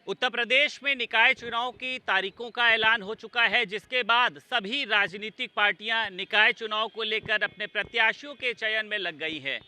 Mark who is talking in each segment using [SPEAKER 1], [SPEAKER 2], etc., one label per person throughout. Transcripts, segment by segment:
[SPEAKER 1] उत्तर प्रदेश में निकाय चुनाव की तारीखों का ऐलान हो चुका है, जिसके बाद सभी राजनीतिक पार्टियां निकाय चुनाव को लेकर अपने प्रत्याशियों के चयन में लग गई हैं।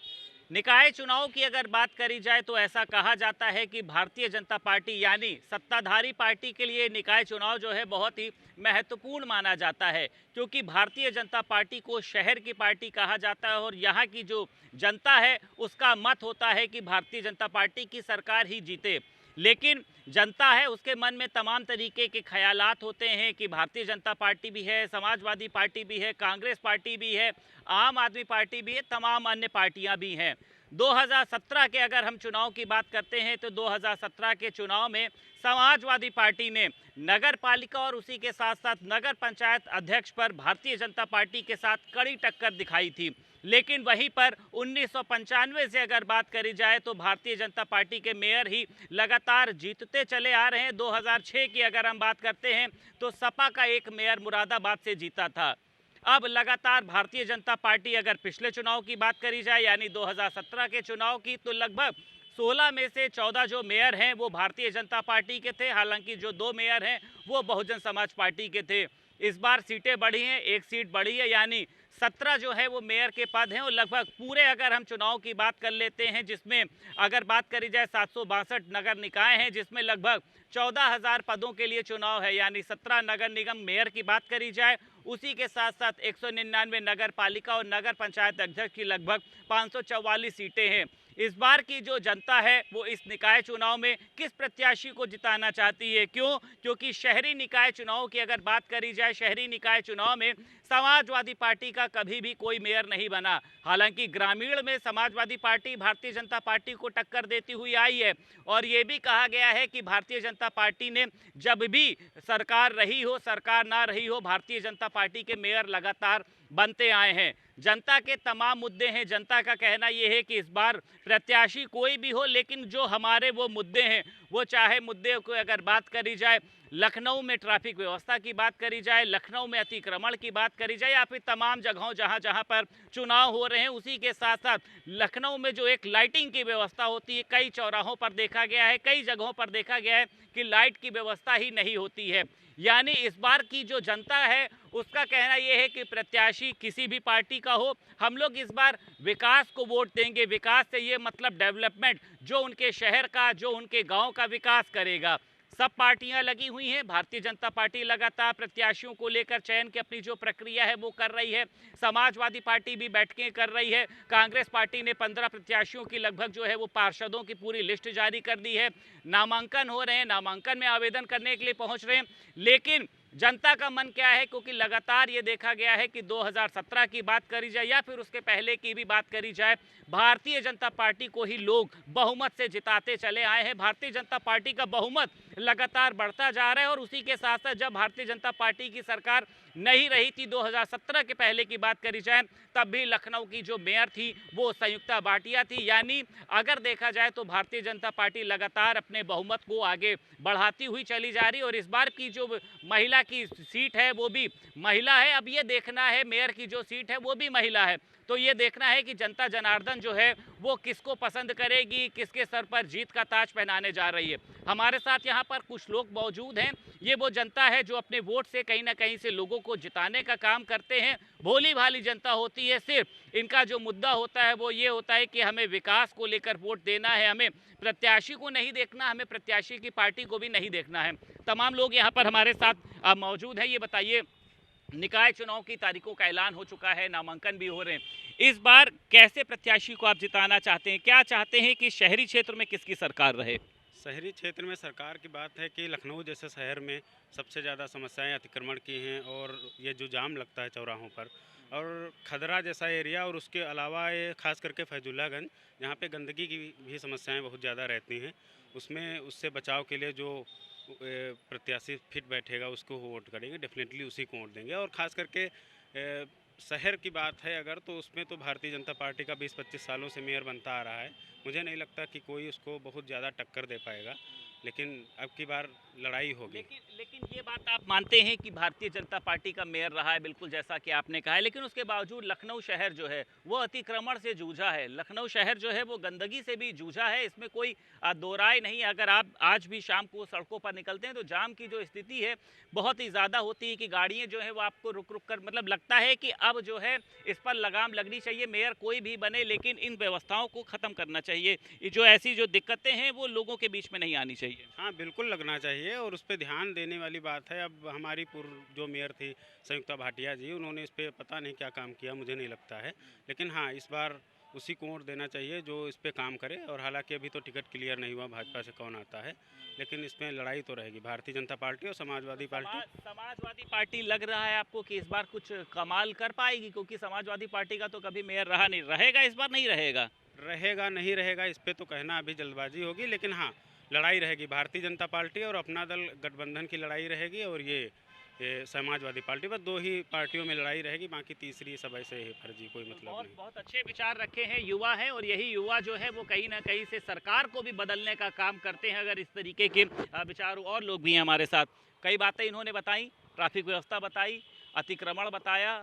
[SPEAKER 1] निकाय चुनाव की अगर बात करी जाए तो ऐसा कहा जाता है कि भारतीय जनता पार्टी यानी सत्ताधारी पार्टी के लिए निकाय चुनाव जो है बहुत ही महत्वपूर्ण माना जाता है, क्योंकि भारतीय जनता पार्टी को शहर की पार्टी कहा जाता है और यहाँ की जो जनता है उसका मत होता है कि भारतीय जनता पार्टी की सरकार ही जीते। लेकिन जनता है उसके मन में तमाम तरीके के ख्यालात होते हैं कि भारतीय जनता पार्टी भी है, समाजवादी पार्टी भी है, कांग्रेस पार्टी भी है, आम आदमी पार्टी भी है, तमाम अन्य पार्टियां भी हैं। 2017 के अगर हम चुनाव की बात करते हैं तो 2017 के चुनाव में समाजवादी पार्टी ने नगर पालिका और उसी के साथ साथ नगर पंचायत अध्यक्ष पर भारतीय जनता पार्टी के साथ कड़ी टक्कर दिखाई थी। लेकिन वहीं पर 1995 से अगर बात करी जाए तो भारतीय जनता पार्टी के मेयर ही लगातार जीतते चले आ रहे हैं। 2006 की अगर हम बात करते हैं तो सपा का एक मेयर मुरादाबाद से जीता था। अब लगातार भारतीय जनता पार्टी अगर पिछले चुनाव की बात करी जाए यानी 2017 के चुनाव की, तो लगभग 16 में से 14 जो मेयर हैं वो भारतीय जनता पार्टी के थे, हालांकि जो 2 मेयर हैं वो बहुजन समाज पार्टी के थे। इस बार सीटें बढ़ी हैं, एक सीट बढ़ी है, यानी 17 जो है वो मेयर के पद हैं और लगभग पूरे अगर हम चुनाव की बात कर लेते हैं, जिसमें अगर बात करी जाए 762 नगर निकाय हैं, जिसमें लगभग 14,000 पदों के लिए चुनाव है, यानी 17 नगर निगम मेयर की बात करी जाए, उसी के साथ साथ 199 नगर पालिका और नगर पंचायत अध्यक्ष की लगभग 544 सीटें हैं। इस बार की जो जनता है वो इस निकाय चुनाव में किस प्रत्याशी को जिताना चाहती है? क्यों? क्योंकि शहरी निकाय चुनाव की अगर बात करी जाए, शहरी निकाय चुनाव में समाजवादी पार्टी का कभी भी कोई मेयर नहीं बना। हालांकि ग्रामीण में समाजवादी पार्टी भारतीय जनता पार्टी को टक्कर देती हुई आई है और ये भी कहा गया है कि भारतीय जनता पार्टी ने जब भी सरकार रही हो, सरकार ना रही हो, भारतीय जनता पार्टी के मेयर लगातार बनते आए हैं। जनता के तमाम मुद्दे हैं। जनता का कहना यह है कि इस बार प्रत्याशी कोई भी हो, लेकिन जो हमारे वो मुद्दे हैं, वो चाहे मुद्दे को अगर बात करी जाए, लखनऊ में ट्रैफिक व्यवस्था की बात करी जाए, लखनऊ में अतिक्रमण की बात करी जाए, या फिर तमाम जगहों जहां जहां पर चुनाव हो रहे हैं, उसी के साथ साथ लखनऊ में जो एक लाइटिंग की व्यवस्था होती है, कई चौराहों पर देखा गया है, कई जगहों पर देखा गया है कि लाइट की व्यवस्था ही नहीं होती है। यानी इस बार की जो जनता है उसका कहना यह है कि प्रत्याशी किसी भी पार्टी का हो, हम लोग इस बार विकास को वोट देंगे। विकास से ये मतलब डेवलपमेंट, जो उनके शहर का, जो उनके गांव का विकास करेगा। सब पार्टियां लगी हुई हैं। भारतीय जनता पार्टी लगातार प्रत्याशियों को लेकर चयन की अपनी जो प्रक्रिया है वो कर रही है। समाजवादी पार्टी भी बैठकें कर रही है। कांग्रेस पार्टी ने 15 प्रत्याशियों की लगभग जो है वो पार्षदों की पूरी लिस्ट जारी कर दी है। नामांकन हो रहे हैं, नामांकन में आवेदन करने के लिए पहुंच रहे हैं। लेकिन जनता का मन क्या है, क्योंकि लगातार ये देखा गया है कि 2017 की बात करी जाए या फिर उसके पहले की भी बात करी जाए, भारतीय जनता पार्टी को ही लोग बहुमत से जिताते चले आए हैं। भारतीय जनता पार्टी का बहुमत लगातार बढ़ता जा रहा है और उसी के साथ साथ जब भारतीय जनता पार्टी की सरकार नहीं रही थी, 2017 के पहले की बात करी जाए, तब भी लखनऊ की जो मेयर थी वो संयुक्ता भाटिया थी। यानी अगर देखा जाए तो भारतीय जनता पार्टी लगातार अपने बहुमत को आगे बढ़ाती हुई चली जा रही है और इस बार की जो महिला की सीट है वो भी महिला है। अब ये देखना है, मेयर की जो सीट है वो भी महिला है, तो ये देखना है कि जनता जनार्दन जो है वो किसको पसंद करेगी, किसके सर पर जीत का ताज पहनाने जा रही है। हमारे साथ यहाँ पर कुछ लोग मौजूद हैं। ये वो जनता है जो अपने वोट से कहीं ना कहीं से लोगों को जिताने का काम करते हैं। भोली भाली जनता होती है। सिर्फ इनका जो मुद्दा होता है वो ये होता है कि हमें विकास को लेकर वोट देना है, हमें प्रत्याशी को नहीं देखना, हमें प्रत्याशी की पार्टी को भी नहीं देखना है। तमाम लोग यहाँ पर हमारे साथ मौजूद हैं। ये बताइए, निकाय चुनाव की तारीखों का ऐलान हो चुका है, नामांकन भी हो रहे हैं, इस बार कैसे प्रत्याशी को आप जिताना चाहते हैं? क्या चाहते हैं कि शहरी क्षेत्र में किसकी सरकार रहे?
[SPEAKER 2] शहरी क्षेत्र में सरकार की बात है कि लखनऊ जैसे शहर में सबसे ज़्यादा समस्याएं अतिक्रमण की हैं और ये जो जाम लगता है चौराहों पर, और खदरा जैसा एरिया, और उसके अलावा ये खास करके फैजुल्लागंज, जहाँ पे गंदगी की भी समस्याएं बहुत ज़्यादा रहती हैं, उसमें उससे बचाव के लिए जो प्रत्याशी फिट बैठेगा उसको वोट करेंगे, डेफिनेटली उसी को वोट देंगे। और ख़ास करके शहर की बात है अगर, तो उसमें तो भारतीय जनता पार्टी का 20-25 सालों से मेयर बनता आ रहा है। मुझे नहीं लगता कि कोई उसको बहुत ज़्यादा टक्कर दे पाएगा। लेकिन अब की बार लड़ाई होगी।
[SPEAKER 1] लेकिन ये बात आप मानते हैं कि भारतीय जनता पार्टी का मेयर रहा है, बिल्कुल जैसा कि आपने कहा है, लेकिन उसके बावजूद लखनऊ शहर जो है वो अतिक्रमण से जूझा है, लखनऊ शहर जो है वो गंदगी से भी जूझा है, इसमें कोई दो राय नहीं। अगर आप आज भी शाम को सड़कों पर निकलते हैं तो जाम की जो स्थिति है बहुत ही ज़्यादा होती है कि गाड़ियाँ जो है वो आपको रुक रुक कर, मतलब लगता है कि अब जो है इस पर लगाम लगनी चाहिए। मेयर कोई भी बने लेकिन इन व्यवस्थाओं को ख़त्म करना चाहिए, ये जो ऐसी जो दिक्कतें हैं वो लोगों के बीच में नहीं आनी चाहिए।
[SPEAKER 2] हाँ, बिल्कुल लगना चाहिए और उस पे ध्यान देने वाली बात है। अब हमारी पूर्व जो मेयर थी संयुक्ता भाटिया जी, उन्होंने इस पे पता नहीं क्या काम किया, मुझे नहीं लगता है। लेकिन हाँ, इस बार उसी को वोट देना चाहिए जो इस पे काम करे। और हालांकि अभी तो टिकट क्लियर नहीं हुआ भाजपा से कौन आता है, लेकिन इसमें लड़ाई तो रहेगी भारतीय जनता पार्टी और समाजवादी पार्टी।
[SPEAKER 1] समाजवादी पार्टी लग रहा है आपको कि इस बार कुछ कमाल कर पाएगी, क्योंकि समाजवादी पार्टी का तो कभी मेयर रहा नहीं, रहेगा इस बार नहीं रहेगा?
[SPEAKER 2] रहेगा नहीं रहेगा इस पे तो कहना अभी जल्दबाजी होगी, लेकिन हाँ, लड़ाई रहेगी। भारतीय जनता पार्टी और अपना दल गठबंधन की लड़ाई रहेगी और ये समाजवादी पार्टी, बस दो ही पार्टियों में लड़ाई रहेगी, बाकी तीसरी सब ऐसे ही फर्जी, कोई मतलब
[SPEAKER 1] बहुत
[SPEAKER 2] नहीं।
[SPEAKER 1] बहुत अच्छे विचार रखे हैं, युवा है और यही युवा जो है वो कहीं ना कहीं से सरकार को भी बदलने का काम करते हैं अगर इस तरीके के विचार। और लोग भी हैं हमारे साथ, कई बातें इन्होंने बताई, ट्रैफिक व्यवस्था बताई, अतिक्रमण बताया,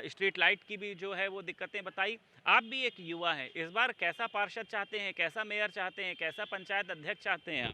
[SPEAKER 1] स्ट्रीट लाइट की भी जो है वो दिक्कतें बताई। आप भी एक युवा हैं, इस बार कैसा पार्षद चाहते हैं, कैसा मेयर चाहते हैं, कैसा पंचायत अध्यक्ष चाहते हैं?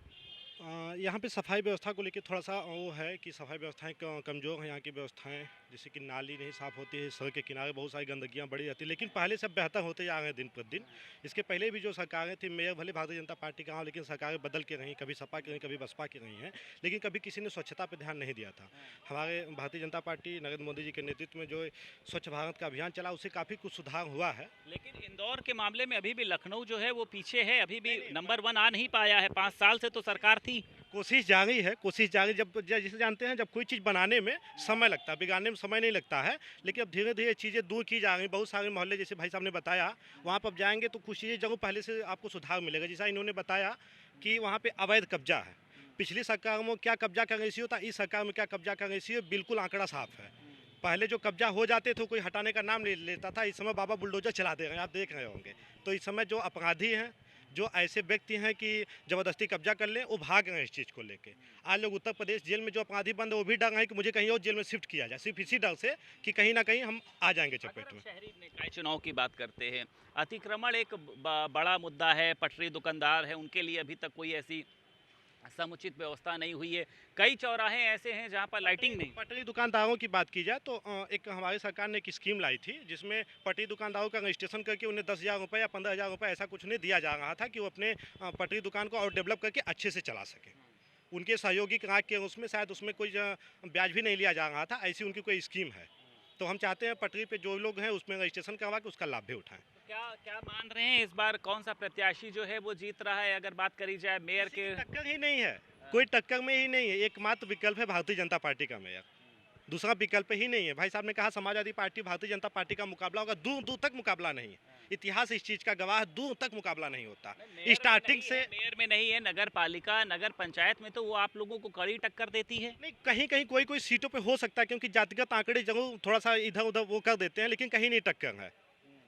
[SPEAKER 3] यहाँ पे सफाई व्यवस्था को लेके थोड़ा सा वो है कि सफाई व्यवस्थाएं कमज़ोर हैं यहाँ की व्यवस्थाएं, जैसे कि नाली नहीं साफ़ होती है, सड़क के किनारे बहुत सारी गंदगियाँ बढ़ी रहती है, लेकिन पहले से बेहतर होते जा रहे हैं दिन प्रतिदिन। इसके पहले भी जो सरकारें थी, मेयर भले भारतीय जनता पार्टी का हो, लेकिन सरकारें बदल के रहीं, कभी सपा की रहीं, कभी बसपा की रही हैं, लेकिन कभी किसी ने स्वच्छता पर ध्यान नहीं दिया था। हमारे भारतीय जनता पार्टी नरेंद्र मोदी जी के नेतृत्व में जो स्वच्छ भारत का अभियान चला, उससे काफ़ी कुछ सुधार हुआ है।
[SPEAKER 1] लेकिन इंदौर के मामले में अभी भी लखनऊ जो है वो पीछे है, अभी भी नंबर 1 आ नहीं पाया है। 5 साल से तो सरकार थी।
[SPEAKER 3] कोशिश जारी है, कोशिश जारी। जिसे जानते हैं, जब कोई चीज़ बनाने में समय लगता है, बिगाड़ने में समय नहीं लगता है, लेकिन अब धीरे धीरे चीज़ें दूर की जा रही। बहुत सारे मोहल्ले, जैसे भाई साहब ने बताया, वहाँ पर जाएंगे तो कुछ चीज़ें जरूर पहले से आपको सुधार मिलेगा। जैसा इन्होंने बताया कि वहाँ पे अवैध कब्जा है, पिछली सरकार में क्या कब्जा का रेशियो था, इस सरकार में क्या कब्जा का रेशियो, बिल्कुल आंकड़ा साफ है। पहले जो कब्जा हो जाते थे कोई हटाने का नाम नहीं लेता था, इस समय बाबा बुलडोजर चला दे रहे हैं, आप देख रहे होंगे। तो इस समय जो अपराधी हैं, जो ऐसे व्यक्ति हैं कि ज़बरदस्ती कब्जा कर लें, वो भाग रहे हैं इस चीज़ को लेके। आज लोग उत्तर प्रदेश जेल में जो अपराधी बंद है वो भी डर रहे हैं कि मुझे कहीं और जेल में शिफ्ट किया जाए, सिर्फ इसी डर से कि कहीं ना कहीं हम आ जाएंगे चपेट में।
[SPEAKER 1] शहरी निकाय चुनाव की बात करते हैं, अतिक्रमण एक बड़ा मुद्दा है, पटरी दुकानदार है, उनके लिए अभी तक कोई ऐसी समुचित व्यवस्था नहीं हुई है। कई चौराहे ऐसे हैं जहां पर लाइटिंग नहीं।
[SPEAKER 3] पटरी दुकानदारों की बात की जाए तो एक हमारी सरकार ने एक स्कीम लाई थी, जिसमें पटरी दुकानदारों का रजिस्ट्रेशन करके उन्हें 10,000 रुपये या 15,000 रुपये ऐसा कुछ नहीं दिया जा रहा था कि वो अपने पटरी दुकान को और डेवलप करके अच्छे से चला सके। उनके सहयोगी ग्राहक के उसमें शायद उसमें कोई ब्याज भी नहीं लिया जा रहा था, ऐसी उनकी कोई स्कीम है। तो हम चाहते हैं पटरी पे जो लोग हैं उसमें रजिस्ट्रेशन करवा के उसका लाभ भी उठाएं।
[SPEAKER 1] क्या क्या मान रहे हैं इस बार कौन सा प्रत्याशी जो है वो जीत रहा है? अगर बात करी जाए मेयर के,
[SPEAKER 3] टक्कर ही नहीं है, कोई टक्कर में ही नहीं है। एकमात्र विकल्प है भारतीय जनता पार्टी का मेयर, दूसरा विकल्प ही नहीं है। भाई साहब ने कहा समाजवादी पार्टी भारतीय जनता पार्टी का मुकाबला होगा, दूर दूर तक मुकाबला नहीं है। इतिहास इस चीज़ का गवाह है, दूर तक मुकाबला नहीं होता। स्टार्टिंग से
[SPEAKER 1] मेयर में नहीं है, नगर पालिका नगर पंचायत में तो वो आप लोगों को कड़ी टक्कर देती है।
[SPEAKER 3] नहीं, कहीं कहीं कोई कोई सीटों पे हो सकता है, क्योंकि जातिगत आंकड़े जरूर थोड़ा सा इधर उधर वो कर देते हैं, लेकिन कहीं नहीं टक्कर है,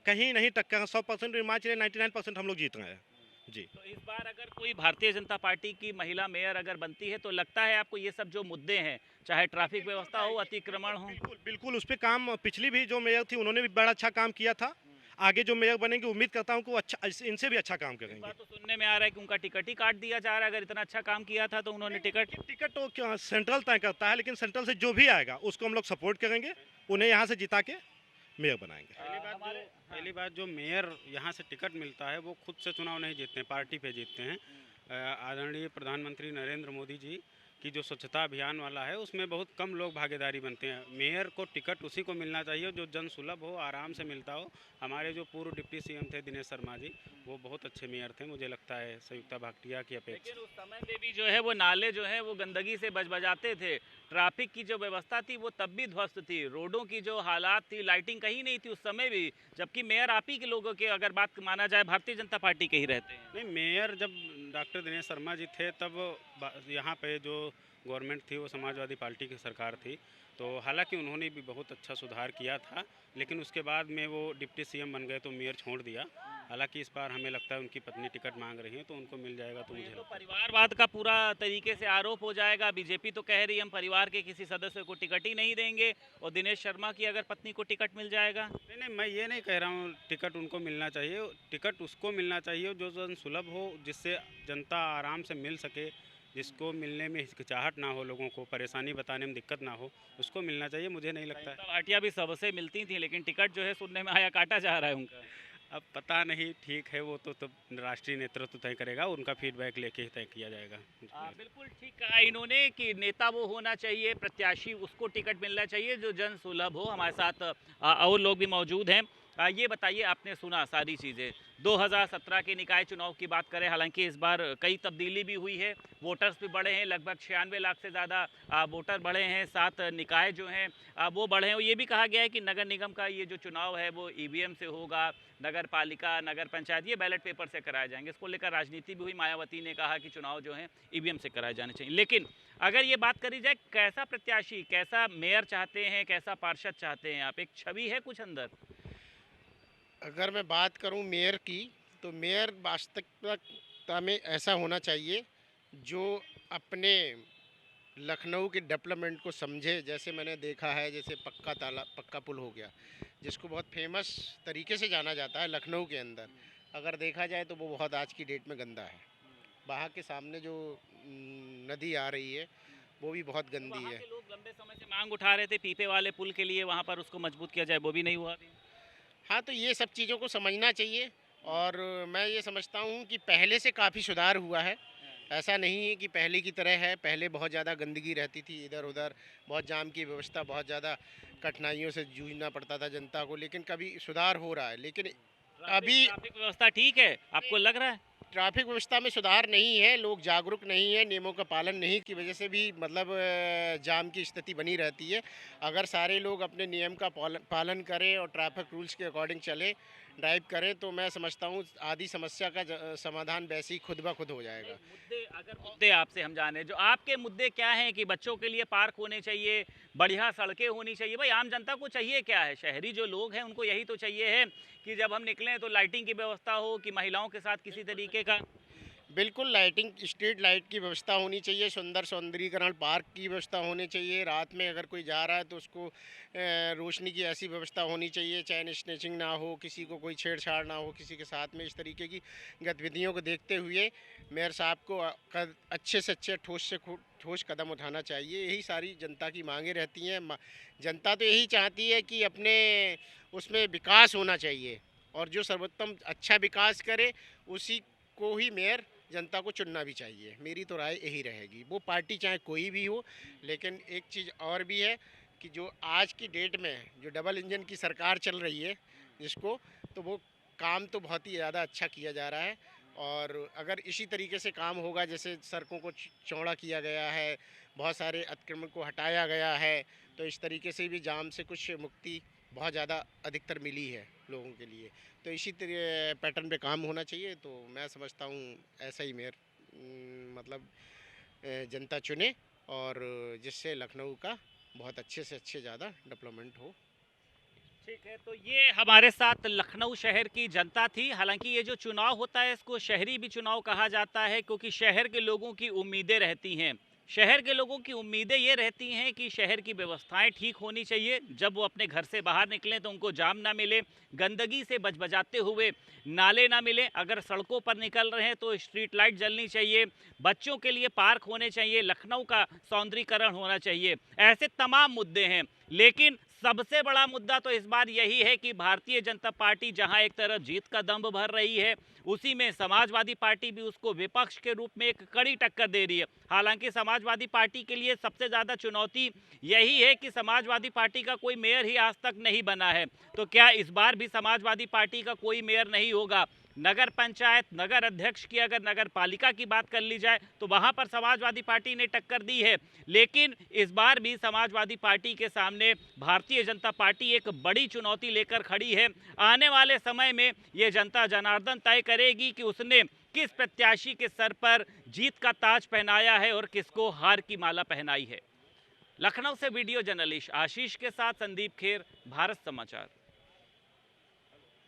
[SPEAKER 3] कहीं नहीं टक्कर है। 100% मान चलिए 99% हम लोग जीत रहे हैं जी।
[SPEAKER 1] तो इस बार अगर कोई भारतीय जनता पार्टी की महिला मेयर अगर बनती है तो लगता है आपको ये सब जो मुद्दे हैं, चाहे ट्रैफिक व्यवस्था हो, अतिक्रमण हो,
[SPEAKER 3] बिल्कुल बिल्कुल उस पर काम, पिछली भी जो मेयर थी उन्होंने भी बड़ा अच्छा काम किया था। आगे जो मेयर बनेंगे उम्मीद करता हूँ कि वो अच्छा, इनसे भी अच्छा काम करेंगे।
[SPEAKER 1] बात तो सुनने में आ रहा है कि उनका टिकट ही काट दिया जा रहा है। अगर इतना अच्छा काम किया था तो उन्होंने
[SPEAKER 3] टिकट तो क्या सेंट्रल तय करता है, लेकिन सेंट्रल से जो भी आएगा उसको हम लोग सपोर्ट करेंगे, उन्हें यहाँ से जिता के मेयर बनाएंगे।
[SPEAKER 2] पहली बात जो मेयर यहाँ से टिकट मिलता है वो खुद से चुनाव नहीं जीतते हैं, पार्टी पे जीतते हैं। आदरणीय प्रधानमंत्री नरेंद्र मोदी जी की जो स्वच्छता अभियान वाला है उसमें बहुत कम लोग भागीदारी बनते हैं। मेयर को टिकट उसी को मिलना चाहिए जो जन सुलभ हो, आराम से मिलता हो। हमारे जो पूर्व डिप्टी सीएम थे दिनेश शर्मा जी, वो बहुत अच्छे मेयर थे, मुझे लगता है संयुक्ता भाटिया की अपेक्षा।
[SPEAKER 1] लेकिन उस समय में भी जो है वो नाले जो है वो गंदगी से बजबजाते थे, ट्रैफिक की जो व्यवस्था थी वो तब भी ध्वस्त थी, रोडों की जो हालात थी, लाइटिंग कहीं नहीं थी उस समय भी, जबकि मेयर आप ही के लोगों के अगर बात माना जाए भारतीय जनता पार्टी के ही रहते हैं।
[SPEAKER 2] नहीं, मेयर जब डॉक्टर दिनेश शर्मा जी थे तब यहाँ पे जो गवर्नमेंट थी वो समाजवादी पार्टी की सरकार थी, तो हालांकि उन्होंने भी बहुत अच्छा सुधार किया था, लेकिन उसके बाद में वो डिप्टी सीएम बन गए तो मेयर छोड़ दिया। हालांकि इस बार हमें लगता है उनकी पत्नी टिकट मांग रही हैं, तो उनको मिल जाएगा, तो मुझे
[SPEAKER 1] तो
[SPEAKER 2] लगता है।
[SPEAKER 1] परिवारवाद का पूरा तरीके से आरोप हो जाएगा। बीजेपी तो कह रही है हम परिवार के किसी सदस्य को टिकट ही नहीं देंगे, और दिनेश शर्मा की अगर पत्नी को टिकट मिल जाएगा।
[SPEAKER 2] नहीं नहीं, मैं ये नहीं कह रहा हूँ टिकट उनको मिलना चाहिए। टिकट उसको मिलना चाहिए जो जन सुलभ हो, जिससे जनता आराम से मिल सके, जिसको मिलने में हिचकिचाहट ना हो, लोगों को परेशानी बताने में दिक्कत ना हो, उसको मिलना चाहिए। मुझे नहीं लगता है।
[SPEAKER 1] ममता भाटिया भी सबसे मिलती थी, लेकिन टिकट जो है सुनने में आया काटा जा रहा है उनका।
[SPEAKER 2] अब पता नहीं, ठीक है, वो तो राष्ट्रीय नेतृत्व तय करेगा, उनका फीडबैक लेके ही तय किया जाएगा।
[SPEAKER 1] बिल्कुल ठीक कहा इन्होंने कि नेता वो होना चाहिए, प्रत्याशी उसको टिकट मिलना चाहिए जो जन सुलभ हो। हमारे साथ और लोग भी मौजूद हैं। ये बताइए, आपने सुना सारी चीज़ें, 2017 के निकाय चुनाव की बात करें, हालांकि इस बार कई तब्दीली भी हुई है, वोटर्स भी बढ़े हैं, लगभग 96 लाख से ज़्यादा वोटर बढ़े हैं, 7 निकाय जो हैं वो बढ़े हैं। और ये भी कहा गया है कि नगर निगम का ये जो चुनाव है वो ईवीएम से होगा, नगर पालिका, नगर पंचायत ये बैलेट पेपर से कराए जाएंगे। इसको लेकर राजनीति भी हुई, मायावती ने कहा कि चुनाव जो है ईवीएम से कराए जाने चाहिए। लेकिन अगर ये बात करी जाए, कैसा प्रत्याशी, कैसा मेयर चाहते हैं, कैसा पार्षद चाहते हैं आप? एक छवि है कुछ अंदर?
[SPEAKER 4] अगर मैं बात करूं मेयर की, तो मेयर वास्तविकता में ऐसा होना चाहिए जो अपने लखनऊ के डेवलपमेंट को समझे। जैसे मैंने देखा है, जैसे पक्का पुल हो गया, जिसको बहुत फेमस तरीके से जाना जाता है लखनऊ के अंदर। अगर देखा जाए तो वो बहुत आज की डेट में गंदा है। वहाँ के सामने जो नदी आ रही है वो भी बहुत गंदी
[SPEAKER 1] वहाँ
[SPEAKER 4] है।
[SPEAKER 1] के लोग लंबे समय से मांग उठा रहे थे पीपे वाले पुल के लिए, वहाँ पर उसको मजबूत किया जाए, वो भी नहीं हुआ अभी।
[SPEAKER 4] हाँ, तो ये सब चीज़ों को समझना चाहिए, और मैं ये समझता हूँ कि पहले से काफ़ी सुधार हुआ है। ऐसा नहीं है कि पहले की तरह है। पहले बहुत ज़्यादा गंदगी रहती थी इधर उधर, बहुत जाम की व्यवस्था, बहुत ज़्यादा कठिनाइयों से जूझना पड़ता था जनता को, लेकिन कभी सुधार हो रहा है। लेकिन अभी
[SPEAKER 1] ट्रैफिक व्यवस्था ठीक है, आपको लग रहा है?
[SPEAKER 4] ट्रैफिक व्यवस्था में सुधार नहीं है, लोग जागरूक नहीं है, नियमों का पालन नहीं की वजह से भी मतलब जाम की स्थिति बनी रहती है। अगर सारे लोग अपने नियम का पालन करें और ट्रैफिक रूल्स के अकॉर्डिंग चले, ड्राइव करें, तो मैं समझता हूँ आधी समस्या का समाधान वैसे ही खुद ब खुद हो जाएगा।
[SPEAKER 1] मुद्दे आपसे हम जाने, जो आपके मुद्दे क्या हैं कि बच्चों के लिए पार्क होने चाहिए, बढ़िया सड़कें होनी चाहिए। भाई आम जनता को चाहिए क्या है? शहरी जो लोग हैं उनको यही तो चाहिए है कि जब हम निकलें तो लाइटिंग की व्यवस्था हो, कि महिलाओं के साथ किसी तरीके का।
[SPEAKER 4] बिल्कुल, लाइटिंग, स्ट्रीट लाइट की व्यवस्था होनी चाहिए, सौंदर्यीकरण पार्क की व्यवस्था होनी चाहिए। रात में अगर कोई जा रहा है तो उसको रोशनी की ऐसी व्यवस्था होनी चाहिए, चैन स्नैचिंग ना हो, किसी को कोई छेड़छाड़ ना हो किसी के साथ में। इस तरीके की गतिविधियों को देखते हुए मेयर साहब को अच्छे से अच्छे ठोस कदम उठाना चाहिए। यही सारी जनता की मांगें रहती हैं। जनता तो यही चाहती है कि अपने उसमें विकास होना चाहिए, और जो सर्वोत्तम अच्छा विकास करे उसी को ही मेयर जनता को चुनना भी चाहिए। मेरी तो राय यही रहेगी, वो पार्टी चाहे कोई भी हो। लेकिन एक चीज़ और भी है कि जो आज की डेट में जो डबल इंजन की सरकार चल रही है जिसको, तो वो काम तो बहुत ही ज़्यादा अच्छा किया जा रहा है। और अगर इसी तरीके से काम होगा, जैसे सड़कों को चौड़ा किया गया है, बहुत सारे अतिक्रमण को हटाया गया है, तो इस तरीके से भी जाम से कुछ मुक्ति बहुत ज़्यादा अधिकतर मिली है लोगों के लिए। तो इसी तरह पैटर्न पे काम होना चाहिए। तो मैं समझता हूँ ऐसा ही मेयर मतलब जनता चुने, और जिससे लखनऊ का बहुत अच्छे से अच्छे ज़्यादा डेवलपमेंट हो।
[SPEAKER 1] ठीक है, तो ये हमारे साथ लखनऊ शहर की जनता थी। हालांकि ये जो चुनाव होता है इसको शहरी भी चुनाव कहा जाता है, क्योंकि शहर के लोगों की उम्मीदें रहती हैं। शहर के लोगों की उम्मीदें ये रहती हैं कि शहर की व्यवस्थाएं ठीक होनी चाहिए, जब वो अपने घर से बाहर निकलें तो उनको जाम ना मिले, गंदगी से बजबजाते हुए नाले ना मिले, अगर सड़कों पर निकल रहे हैं तो स्ट्रीट लाइट जलनी चाहिए, बच्चों के लिए पार्क होने चाहिए, लखनऊ का सौंदर्यीकरण होना चाहिए। ऐसे तमाम मुद्दे हैं, लेकिन सबसे बड़ा मुद्दा तो इस बार यही है कि भारतीय जनता पार्टी जहां एक तरफ जीत का दंभ भर रही है, उसी में समाजवादी पार्टी भी उसको विपक्ष के रूप में एक कड़ी टक्कर दे रही है। हालांकि समाजवादी पार्टी के लिए सबसे ज़्यादा चुनौती यही है कि समाजवादी पार्टी का कोई मेयर ही आज तक नहीं बना है। तो क्या इस बार भी समाजवादी पार्टी का कोई मेयर नहीं होगा? नगर पंचायत, नगर अध्यक्ष की अगर नगर पालिका की बात कर ली जाए तो वहां पर समाजवादी पार्टी ने टक्कर दी है, लेकिन इस बार भी समाजवादी पार्टी के सामने भारतीय जनता पार्टी एक बड़ी चुनौती लेकर खड़ी है। आने वाले समय में ये जनता जनार्दन तय करेगी कि उसने किस प्रत्याशी के सर पर जीत का ताज पहनाया है और किसको हार की माला पहनाई है। लखनऊ से वीडियो जर्नलिस्ट आशीष के साथ संदीप खेर, भारत समाचार।